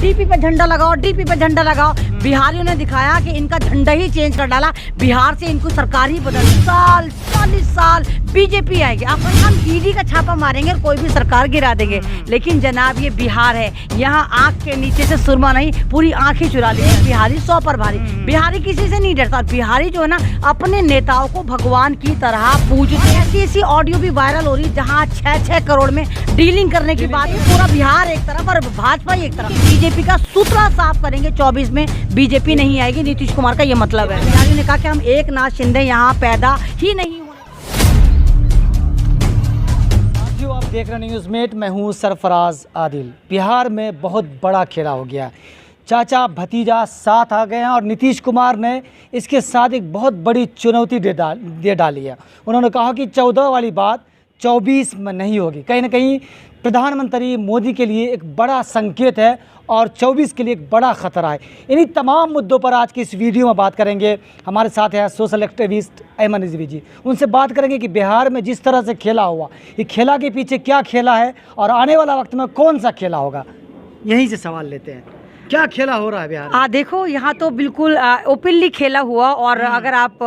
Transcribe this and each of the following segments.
DP पे झंडा लगाओ, डीपी पे झंडा लगाओ। बिहारियों ने दिखाया कि इनका झंडा ही चेंज कर डाला, बिहार से इनको सरकार ही बदल। 40 साल बीजेपी आएगी, अपन हम ईडी का छापा मारेंगे, कोई भी सरकार गिरा देंगे। लेकिन जनाब ये बिहार है, यहाँ आंख के नीचे से सुरमा नहीं, पूरी आंखें चुरा ली है। बिहारी 100 पर भारी, बिहारी किसी से नहीं डरता। बिहारी जो है ना अपने नेताओं को भगवान की तरह पूजते हैं। ऐसी ऑडियो भी वायरल हो रही जहाँ 6 करोड़ में डीलिंग करने की बात है। पूरा बिहार एक तरफ और भाजपा एक तरफ। बीजेपी का सूत्रा साफ करेंगे, 24 में बीजेपी नहीं आएगी, नीतीश कुमार का ये मतलब है। बिहारी ने कहा कि हम एकनाथ शिंदे यहाँ पैदा ही नहीं। आप देख रहे हैं न्यूज़मेट, मैं हूं सरफराज आदिल। बिहार में बहुत बड़ा खेला हो गया, चाचा भतीजा साथ आ गए हैं और नीतीश कुमार ने इसके साथ एक बहुत बड़ी चुनौती दे डाली है। उन्होंने कहा कि 14 वाली बात 24 में नहीं होगी। कहीं ना कहीं प्रधानमंत्री मोदी के लिए एक बड़ा संकेत है और 24 के लिए एक बड़ा ख़तरा है। इन्हीं तमाम मुद्दों पर आज की इस वीडियो में बात करेंगे। हमारे साथ है सोशल एक्टिविस्ट अयमन रिजवी जी। उनसे बात करेंगे कि बिहार में जिस तरह से खेला हुआ, ये खेला के पीछे क्या खेला है और आने वाला वक्त में कौन सा खेला होगा। यहीं से सवाल लेते हैं, क्या खेला हो रहा है बिहार? देखो यहाँ तो बिल्कुल ओपनली खेला हुआ। और अगर आप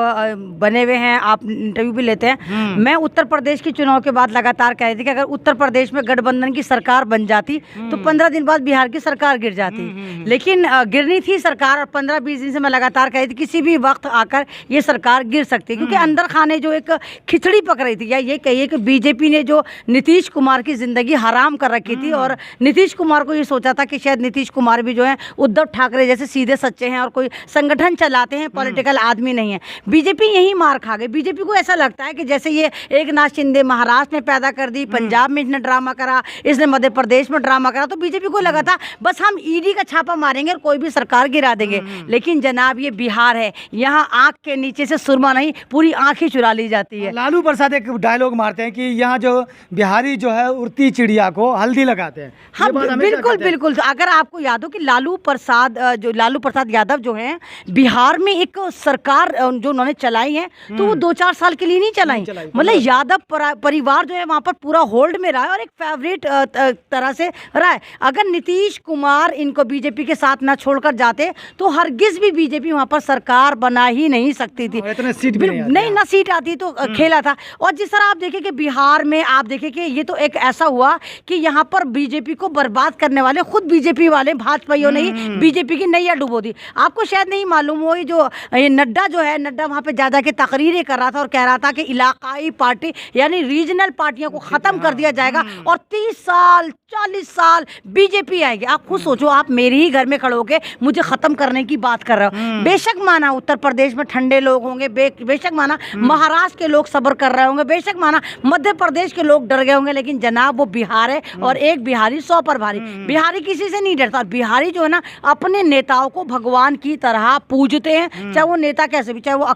बने हुए हैं, आप इंटरव्यू भी लेते हैं। मैं उत्तर प्रदेश के चुनाव के बाद लगातार कह रही थी कि अगर उत्तर प्रदेश में गठबंधन की सरकार बन जाती तो 15 दिन बाद बिहार की सरकार गिर जाती। लेकिन गिरनी थी सरकार और 15-20 दिन से मैं लगातार कह रही थी किसी भी वक्त आकर ये सरकार गिर सकती है। क्योंकि अंदर खाने जो एक खिचड़ी पक रही थी, या ये कहिए कि बीजेपी ने जो नीतीश कुमार की जिंदगी हराम कर रखी थी और नीतीश कुमार को ये सोचा था कि शायद नीतीश कुमार भी जो है उद्धव ठाकरे जैसे सीधे सच्चे हैं और कोई संगठन चलाते हैं, पॉलिटिकल आदमी नहीं है। बीजेपी यही मार खा गई। बीजेपी को ऐसा लगता है कि जैसे ये एकनाथ शिंदे महाराष्ट्र में पैदा कर दी, पंजाब में इसने ड्रामा करा, इसने मध्य प्रदेश में ड्रामा करा, तो बीजेपी को लगा था बस हम ईडी का छापा मारेंगे और कोई भी सरकार गिरा देंगे। लेकिन जनाब ये बिहार है, यहाँ आंख के नीचे से सुरमा नहीं, पूरी आंखें चुरा ली जाती है। लालू प्रसाद एक डायलॉग मारते हैं कि यहाँ जो बिहारी जो है उड़ती चिड़िया को हल्दी लगाते हैं। हाँ बिल्कुल बिल्कुल। तो अगर आपको याद हो कि लालू प्रसाद यादव जो हैं बिहार में एक सरकार जो उन्होंने चलाई है, तो वो 2-4 साल के लिए नहीं चलाई। मतलब यादव परिवार जो है वहाँ पर पूरा होल्ड में रहा है और एक फेवरेट तरह से रहा है। अगर नीतीश कुमार इनको बीजेपी के साथ ना छोड़कर जाते तो हरगिज भी बीजेपी वहाँ पर सरकार बना ही नहीं सकती थी। नहीं ना सीट आती तो खेला था। और जिस तरह आप देखें कि बिहार में आप देखें कि ये तो एक ऐसा हुआ कि यहाँ पर बीजेपी को बर्बाद करने वाले खुद बीजेपी वाले भाजपाइयों ने बीजेपी की नैया डुबो दी। आपको शायद नहीं मालूम हो, ये नड्डा जो है, नड्डा वहाँ पे ज़्यादा के तकरीरें कर रहा था और कह रहा था कि इलाकाई पार्टी यानी रीजनल पार्टियों को ख़त्म कर दिया जाएगा और 30 साल 40 साल बीजेपी आएगी। आप खुद सोचो, आप मेरे ही घर में खड़े होके मुझे ख़त्म करने की बात कर रहे हो। बेशक माना उत्तर प्रदेश में ठंडे लोग होंगे, बेशक माना महाराष्ट्र के लोग सब्र कर रहे होंगे, बेशक माना मध्य प्रदेश के लोग डर गए होंगे, लेकिन जनाब वो बिहार है और एक बिहारी 100 पर भारी। बिहारी किसी से नहीं डरता। बिहारी जो है ना अपने नेताओं को भगवान की तरह पूजते हैं, चाहे वो नेता कैसे भी, चाहे वो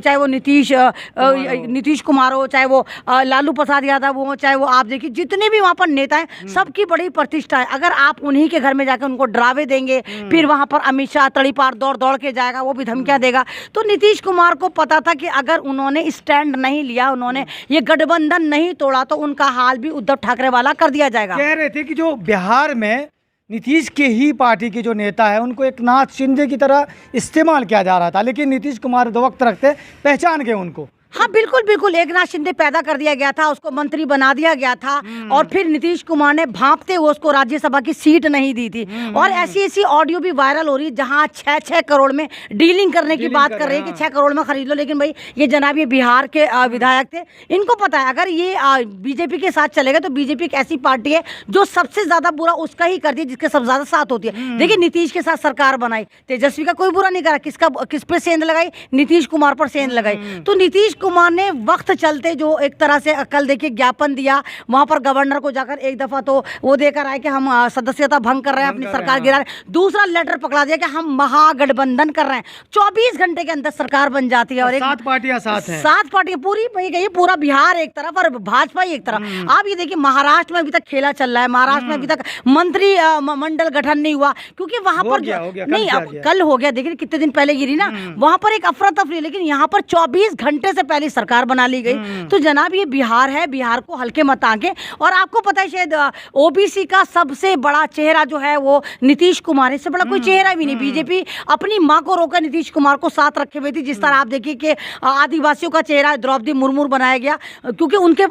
चाहे वो नीतीश कुमार हो, चाहे वो लालू प्रसाद यादव हो, चाहे वो आप देखिए जितने भी वहाँ पर नेता हैं, सबकी बड़ी प्रतिष्ठा है। अगर आप उन्हीं के घर में जाकर उनको डरावे देंगे, फिर वहाँ पर अमित शाह तड़ी पार दौड़ के जाएगा, वो भी धमकियाँ देगा। तो नीतीश कुमार को पता था कि अगर उन्होंने स्टैंड नहीं लिया, उन्होंने ये गठबंधन नहीं तोड़ा, तो उनका हाल भी उद्धव ठाकरे वाला कर दिया जाएगा। कह रहे थे कि जो बिहार में नीतीश के ही पार्टी के जो नेता है उनको एकनाथ शिंदे की तरह इस्तेमाल किया जा रहा था, लेकिन नीतीश कुमार दो वक्त रखते पहचान गए उनको। हाँ बिल्कुल बिल्कुल। एकनाथ शिंदे पैदा कर दिया गया था, उसको मंत्री बना दिया गया था और फिर नीतीश कुमार ने भांपते हुए उसको राज्यसभा की सीट नहीं दी थी। और ऐसी ऑडियो भी वायरल हो रही है जहाँ 6 करोड़ में डीलिंग करने की बात कर रही है कि 6 करोड़ में खरीद लो। लेकिन भाई ये जनाब ये बिहार के विधायक थे, इनको पता है अगर ये बीजेपी के साथ चलेगा तो बीजेपी एक ऐसी पार्टी है जो सबसे ज्यादा बुरा उसका ही करती है जिसके सबसे ज्यादा साथ होती है। देखिए नीतीश के साथ सरकार बनाई, तेजस्वी का कोई बुरा नहीं करा, किस पे सेंध लगाई? नीतीश कुमार पर सेंध लगाई। तो नीतीश कुमार ने वक्त चलते जो एक तरह से कल देखिए ज्ञापन दिया वहां पर गवर्नर को जाकर, एक दफा तो वो देकर आए कि हम सदस्यता भंग कर रहे हैं, अपनी सरकार गिरा रहे हैं। दूसरा लेटर पकड़ा दिया कि हम महागठबंधन कर रहे हैं। 24 घंटे के अंदर सरकार बन जाती है और 7 पार्टियां साथ हैं। 7 पार्टियां पूरी गई, पूरा बिहार एक तरफ और भाजपा एक तरफ। आप ये देखिए महाराष्ट्र में अभी तक खेला चल रहा है, महाराष्ट्र में अभी तक मंत्री मंडल गठन नहीं हुआ क्योंकि वहां पर नहीं, कल हो गया। देखिए कितने दिन पहले गिरी ना, वहां पर एक अफरा तफरी, लेकिन यहाँ पर 24 घंटे से पहले सरकार बना ली गई। तो जनाब ये बिहार है, बिहार को हल्के मत आंके। और आपको पता है शायद ओबीसी का सबसे बड़ा चेहरा जो है वो नीतीश कुमार है, इससे बड़ा कोई चेहरा भी नहीं। बीजेपी अपनी माँ को रोकर नीतीश कुमार को साथ रखे हुए थी। जिस तरह आप देखिए कि आदिवासियों का चेहरा द्रौपदी मुर्मू बनाया गया, क्योंकि उनके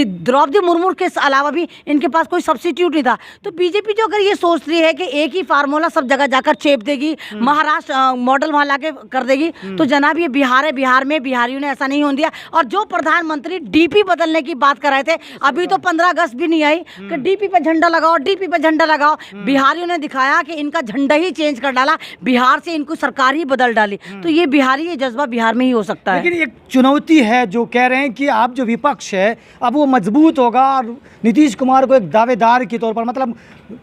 द्रौपदी मुर्मू के अलावा भी इनके पास कोई सब्सिट्यूट नहीं था। तो बीजेपी जो अगर ये सोच रही है कि एक ही फार्मूला सब जगह जाकर चेप देगी, महाराष्ट्र मॉडल वहां लाके कर देगी, तो जनाब ये बिहार है, बिहार में बिहारियों ने ऐसा नहीं होने दिया। और जो प्रधानमंत्री डीपी बदलने की बात कर रहे थे, अभी तो 15 अगस्त भी नहीं आई कि डीपी पे झंडा लगाओ, डीपी पे झंडा लगाओ। बिहारियों ने दिखाया कि इनका झंडा ही चेंज कर डाला, बिहार से इनको सरकार ही बदल डाली। तो ये बिहारी ये जज्बा बिहार में ही हो सकता है। लेकिन एक चुनौती है, जो कह रहे हैं कि आप जो विपक्ष है अब वो मजबूत होगा और नीतीश कुमार को एक दावेदार के तौर पर, मतलब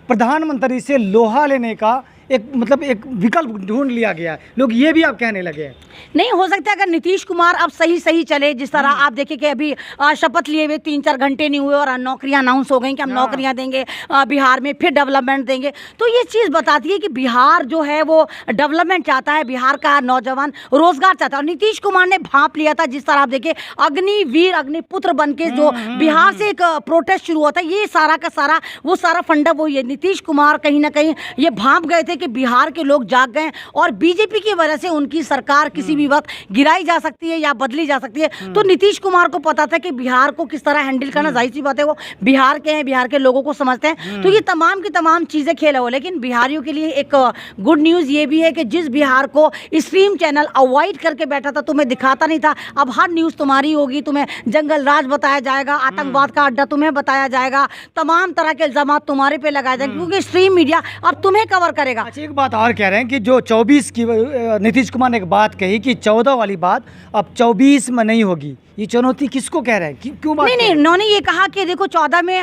प्रधानमंत्री से लोहा लेने का एक विकल्प ढूंढ लिया गया है। लोग ये भी आप कहने लगे हैं। नहीं हो सकता अगर नीतीश कुमार अब सही चले, जिस तरह आप देखिए कि अभी शपथ लिए हुए 3-4 घंटे नहीं हुए और नौकरियां अनाउंस हो गई कि हम नौकरियां देंगे बिहार में, फिर डेवलपमेंट देंगे। तो ये चीज़ बताती है कि बिहार जो है वो डेवलपमेंट चाहता है, बिहार का नौजवान रोजगार चाहता है। और नीतीश कुमार ने भांप लिया था, जिस तरह आप देखिए अग्निवीर अग्निपुत्र बन के जो बिहार से एक प्रोटेस्ट शुरू होता है, ये सारा का सारा वो सारा फंडा वही है। नीतीश कुमार कहीं ना कहीं ये भांप गए थे कि बिहार के लोग जाग गए और बीजेपी की वजह से उनकी सरकार किसी भी वक्त गिराई जा सकती है या बदली जा सकती है। तो नीतीश कुमार को पता था कि बिहार को किस तरह हैंडल करना, जाहिर सी बात है वो बिहार के हैं, बिहार के लोगों को समझते हैं। तो ये तमाम की तमाम चीज़ें खेला हो। लेकिन बिहारियों के लिए एक गुड न्यूज़ ये भी है कि जिस बिहार को स्ट्रीम चैनल अवॉइड करके बैठा था, तुम्हें दिखाता नहीं था, अब हर न्यूज़ तुम्हारी होगी, तुम्हें जंगल राज बताया जाएगा, आतंकवाद का अड्डा तुम्हें बताया जाएगा, तमाम तरह के इल्जाम तुम्हारे पे लगाए जाएंगे, क्योंकि स्ट्रीम मीडिया अब तुम्हें कवर करेगा। एक बात और कह रहे हैं कि जो 24 की नीतीश कुमार ने एक बात कही कि 14 वाली बात अब 24 में नहीं होगी, ये चुनौती किसको कह रहे हैं, क्यों बात? नहीं, उन्होंने ये कहा कि देखो 14 में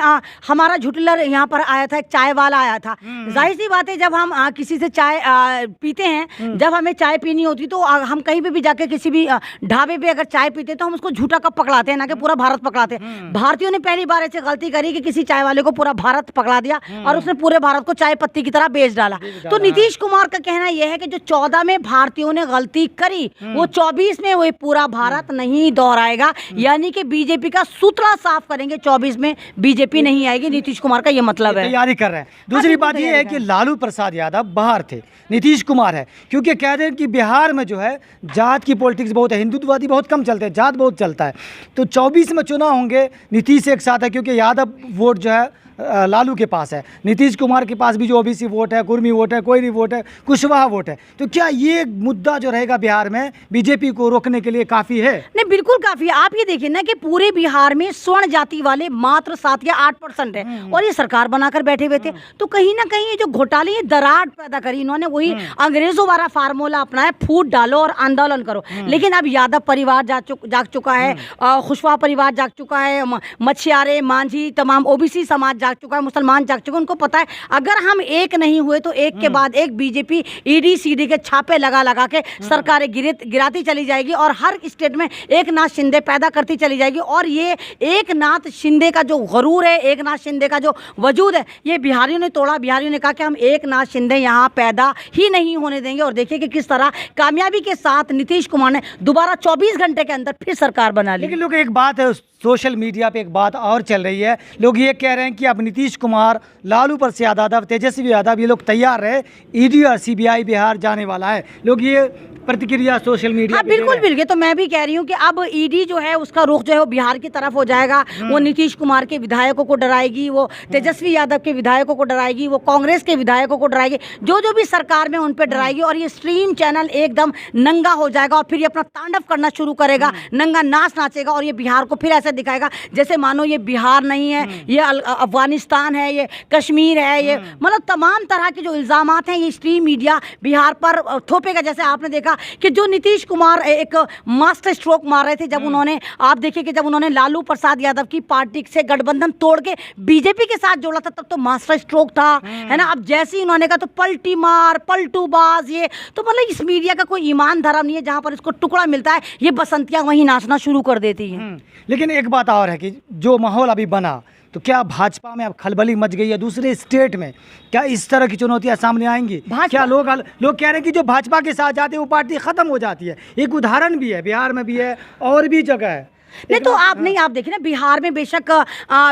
हमारा झुटलर यहाँ पर आया था, एक चाय वाला आया था। जाहिर सी बात है जब हम किसी से चाय पीते हैं, जब हमें चाय पीनी होती तो हम कहीं पे भी जाके किसी भी ढाबे पे अगर चाय पीते तो हम उसको झूठा कप पकड़ाते हैं, ना कि पूरा भारत पकड़ाते हैं। भारतीयों ने पहली बार ऐसे गलती करी कि किसी चाय वाले को पूरा भारत पकड़ा दिया और उसने पूरे भारत को चाय पत्ती की तरह बेच डाला। तो नीतीश कुमार का कहना यह है कि जो 14 में भारतीयों ने गलती करी, वो 24 में वो पूरा भारत नहीं दोहराएगा। यानी कि बीजेपी का सूत्रा साफ करेंगे, 24 में बीजेपी नहीं आएगी। नीतीश कुमार का ये मतलब है, तैयारी कर रहे हैं। दूसरी बात ये है कि लालू प्रसाद यादव बाहर थे, नीतीश कुमार है, क्योंकि कह रहे हैं कि बिहार में जो है जात की पॉलिटिक्स बहुत है, हिंदुत्ववादी बहुत कम चलते हैं, जात बहुत चलता है। तो 24 में चुनाव होंगे, नीतीश एक साथ है, क्योंकि यादव वोट जो है लालू के पास है, नीतीश कुमार के पास भी जो ओबीसी वोट है, कुर्मी वोट है, कोयरी वोट है, कुशवाहा वोट है। तो क्या ये मुद्दा जो रहेगा बिहार में बीजेपी को रोकने के लिए काफ़ी है? नहीं, बिल्कुल काफ़ी है। आप ये देखिए ना कि पूरे बिहार में स्वर्ण जाति वाले मात्र 7 या 8% है और ये सरकार बनाकर बैठे हुए थे। तो कहीं ना कहीं ये जो घोटाले, ये दरार पैदा करी इन्होंने, वही अंग्रेजों वाला फार्मूला अपनाया, फूट डालो और आंदोलन करो। लेकिन अब यादव परिवार जाग चुका है, कुशवाहा परिवार जाग चुका है, मछियारे, मांझी, तमाम ओबीसी समाज जाग चुका है, मुसलमान जाग चुके हैं। उनको पता है अगर हम एक नहीं हुए तो एक के बाद एक बीजेपी ईडी सीडी के छापे लगा के सरकारें गिराती चली जाएगी और हर स्टेट में एक नाथ शिंदे पैदा करती चली जाएगी। और ये एक नाथ शिंदे का जो गरूर है, एक नाथ शिंदे का जो वजूद है, ये बिहारियों ने तोड़ा। बिहारियों ने कहा कि हम एक नाथ शिंदे यहाँ पैदा ही नहीं होने देंगे। और देखिए कि किस तरह कामयाबी के साथ नीतीश कुमार ने दोबारा 24 घंटे के अंदर फिर सरकार बना ली। लेकिन लोग एक बात है, सोशल मीडिया पे एक बात और चल रही है, लोग ये कह रहे हैं कि अब नीतीश कुमार, लालू प्रसाद यादव, तेजस्वी यादव, ये लोग तैयार रहे, ईडी और सीबीआई बिहार जाने वाला है। लोग ये प्रतिक्रिया सोशल मीडिया हाँ, बिल्कुल। तो मैं भी कह रही हूँ कि अब ईडी जो है उसका रुख जो है वो बिहार की तरफ हो जाएगा। वो नीतीश कुमार के विधायकों को डराएगी, वो तेजस्वी यादव के विधायकों को डराएगी, वो कांग्रेस के विधायकों को डराएगी, जो भी सरकार में उन पर डराएगी। और ये स्ट्रीम चैनल एकदम नंगा हो जाएगा और फिर ये अपना तांडव करना शुरू करेगा, नंगा नाच नाचेगा और ये बिहार को फिर ऐसे दिखाएगा जैसे मानो ये बिहार नहीं है, ये अफगानिस्तान है, ये कश्मीर है, ये मतलब तमाम तरह के जो इल्जामात हैं ये स्ट्रीम मीडिया बिहार पर थोपेगा। जैसे आपने देखा कि जो नीतीश कुमार एक मास्टर स्ट्रोक मार रहे थे जब उन्होंने, आप देखिए कि जब उन्होंने लालू प्रसाद यादव की पार्टी से गठबंधन तोड़ के बीजेपी के साथ जोड़ा था, तब तो मास्टर स्ट्रोक था, है ना। अब जैसे ही उन्होंने कहा तो पलटी मार, पलटूबाज, ये तो मतलब इस मीडिया का कोई ईमान धर्म नहीं है, जहां पर इसको टुकड़ा मिलता है ये बसंतियां वहीं नाचना शुरू कर देती हैं। लेकिन एक बात और है कि जो माहौल अभी बना तो क्या भाजपा में अब खलबली मच गई है? दूसरे स्टेट में क्या इस तरह की चुनौतियां सामने आएंगी? क्या लोग कह रहे हैं कि जो भाजपा के साथ जाते हैं वो पार्टी खत्म हो जाती है? एक उदाहरण भी है, बिहार में भी है और भी जगह है। नहीं तो आप नहीं, आप देखिए ना, बिहार में बेशक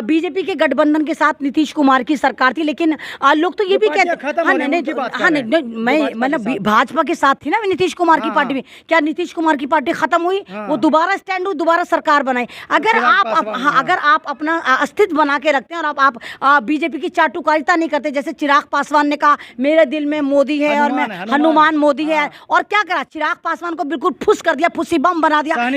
बीजेपी के गठबंधन के साथ नीतीश कुमार की सरकार थी, लेकिन लोग तो ये भी कहते हैं, हाँ नहीं, मैं मतलब भाजपा के साथ थी ना नीतीश कुमार की पार्टी में। क्या नीतीश कुमार की पार्टी खत्म हुई? वो दोबारा स्टैंड हुई, दोबारा सरकार बनाई। अगर आप अपना अस्तित्व बना के रखते हैं और आप बीजेपी की चाटुकारिता नहीं करते, जैसे चिराग पासवान ने कहा मेरे दिल में मोदी है और मैं हनुमान मोदी है, और क्या करा, चिराग पासवान को बिल्कुल फुस कर दिया, फुसी बम बना दिया।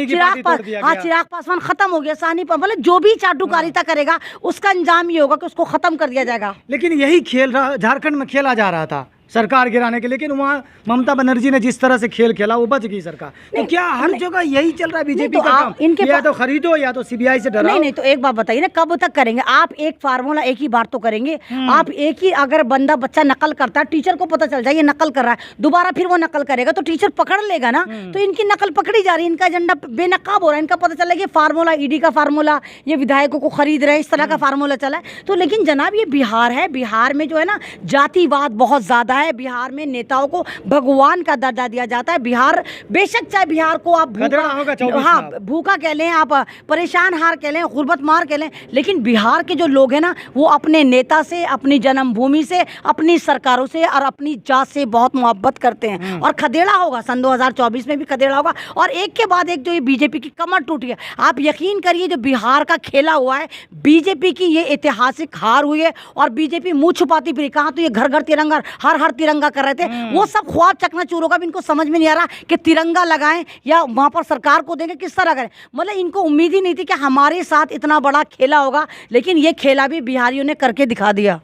चिराग पासवान खत्म हो गया, साहनी पर मतलब जो भी चाटुकारिता करेगा उसका अंजाम ये होगा कि उसको खत्म कर दिया जाएगा। लेकिन यही खेल झारखंड में खेला जा रहा था सरकार गिराने के, लेकिन वहाँ ममता बनर्जी ने जिस तरह से खेल खेला वो बच गई सरकार। तो क्या हर जगह यही चल रहा है बीजेपी का काम? इनके या तो खरीदो या तो सीबीआई से डराओ। नहीं तो एक बात बताइए ना, कब तक करेंगे आप? एक फार्मूला एक ही बार तो करेंगे आप। एक ही अगर बंदा बच्चा नकल करता है, टीचर को पता चल जाए ये नकल कर रहा है, दोबारा फिर वो नकल करेगा तो टीचर पकड़ लेगा ना। तो इनकी नकल पकड़ी जा रही है, इनका एजेंडा बेनकाब हो रहा है। इनका पता चला कि फार्मूला, ईडी का फार्मूला, ये विधायकों को खरीद रहे हैं, इस तरह का फार्मूला चला है। तो लेकिन जनाब ये बिहार है, बिहार में जो है ना जातिवाद बहुत ज्यादा है। बिहार में नेताओं को भगवान का दर्जा दिया जाता है। बिहार बेशक चाहे बिहार को आप भूखा कह लें, आप परेशान हार कह लें, गुर्बत मार कह लें, लेकिन बिहार के जो लोग हैं ना वो अपने नेता से, अपनी जन्मभूमि से, अपनी सरकारों से और अपनी जात से बहुत मोहब्बत करते हैं। और खदेड़ा होगा, सन 2024 में भी खदेड़ा होगा। और एक के बाद एक जो ये बीजेपी की कमर टूटी है, आप यकीन करिए जो बिहार का खेला हुआ है, बीजेपी की ये ऐतिहासिक हार हुई है। और बीजेपी मुंह छुपाती फिरी, कहा तो ये घर घर तिरंगा, हर तिरंगा कर रहे थे, वो सब ख्वाब चकनाचूर होगा। इनको समझ में नहीं आ रहा कि तिरंगा लगाएं या वहां पर सरकार को देंगे, किस तरह करें। मतलब इनको उम्मीद ही नहीं थी कि हमारे साथ इतना बड़ा खेला होगा, लेकिन ये खेला भी बिहारियों ने करके दिखा दिया।